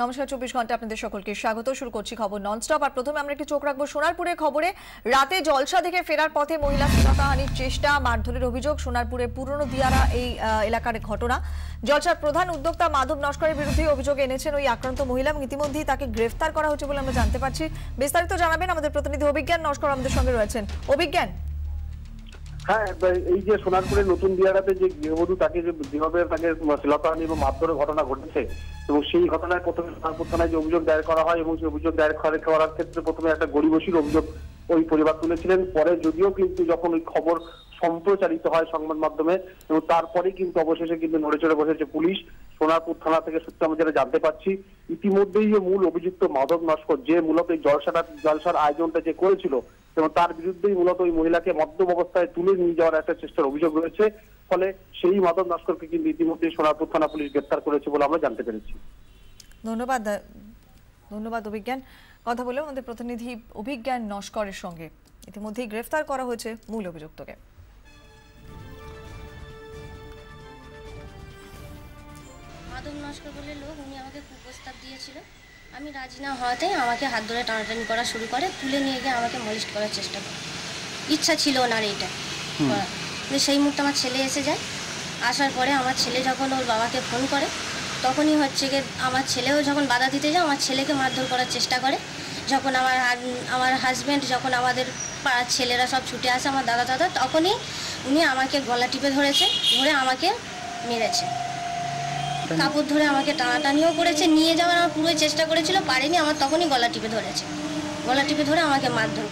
নমস্কার, 24 ঘন্টা আপনাদের সকলকে স্বাগত। শুরু করছি খবর ননস্টপ। আর প্রথমে আমরা একটু চোখ রাখবো সোনারপুরের খবরে। রাতে জলসা দেখে ফেরার পথে মহিলা শ্লীলতাহানির চেষ্টা, মারধরের অভিযোগ। সোনারপুরের পুরনো দিয়ারা এই এলাকার ঘটনা। জলসার প্রধান উদ্যোক্তা মাধব নস্করের বিরুদ্ধে অভিযোগ এনেছেন ওই আক্রান্ত মহিলা এবং ইতিমধ্যেই তাকে গ্রেফতার করা হয়েছে বলে আমরা জানতে পারছি। বিস্তারিত জানাবেন আমাদের প্রতিনিধি অভিজ্ঞান নস্কর আমাদের সঙ্গে রয়েছেন। অভিজ্ঞান, হ্যাঁ, এই যে সোনারপুরের নতুন দিয়ারাতে যে গৃহবধূ তাকে যেভাবে তাকে শ্লীলতাহানি এবং মারধরের ঘটনা ঘটেছে এবং সেই ঘটনায় প্রথমে সোনারপুর থানায় যে অভিযোগ দায়ের করা হয় এবং সেই অভিযোগ দায়ের করার ক্ষেত্রে প্রথমে একটা গড়িমসির অভিযোগ ওই পরিবার তুলেছিলেন। পরে যদিও কিন্তু যখন ওই খবর সম্প্রচারিত হয় সংবাদ মাধ্যমে এবং তারপরে কিন্তু অবশেষে কিন্তু নড়ে চড়ে বসেছে পুলিশ। সোনারপুর থানা থেকে সূত্রে আমরা যেটা জানতে পারছি, ইতিমধ্যেই যে মূল অভিযুক্ত মাধব নস্কর, যে মূলত এই জলসার আয়োজনটা যে করেছিল এবং তার বিরুদ্ধেই মূলত ওই মহিলাকে মদ্যপ অবস্থায় তুলে নিয়ে যাওয়ার একটা চেষ্টার অভিযোগ রয়েছে। ফলে সেই মাধব নস্করকে কিন্তু ইতিমধ্যেই সোনারপুর থানা পুলিশ গ্রেফতার করেছে বলে আমরা জানতে পেরেছি। ধন্যবাদ অভিজ্ঞান। কথা বলে আমাদের প্রতিনিধি অভিজ্ঞান নস্করের সঙ্গে। ইতিমধ্যেই গ্রেফতার করা হয়েছে মূল অভিযুক্তকে। মাধব নস্কর বলে লোক, উনি আমাকে কুপ্রস্তাব দিয়েছিল। আমি রাজি না হওয়াতে আমাকে হাত ধরে টানাটানি করা শুরু করে, তুলে নিয়ে গিয়ে আমাকে মলিস্ট করার চেষ্টা করে। ইচ্ছা ছিল ওনার এইটা করা। সেই মুহূর্তে আমার ছেলে এসে যায়। আসার পরে আমার ছেলে যখন ওর বাবাকে ফোন করে, তখনই হচ্ছে গিয়ে আমার ছেলেও যখন বাধা দিতে যায়, আমার ছেলেকে মারধর করার চেষ্টা করে। যখন আমার হাজব্যান্ড, যখন আমাদের পাড়ার ছেলেরা সব ছুটে আসে, আমার দাদা, তখনই উনি আমাকে গলা টিপে ধরেছে, ধরে আমাকে মেরেছে। কাপড় ধরে আমাকে টানাটানিও করেছে, নিয়ে যাওয়ার আমার পুরোই চেষ্টা করেছিল, পারেনি। আমার তখনই গলা টিপে ধরেছে, গলা টিপে ধরে আমাকে মারধর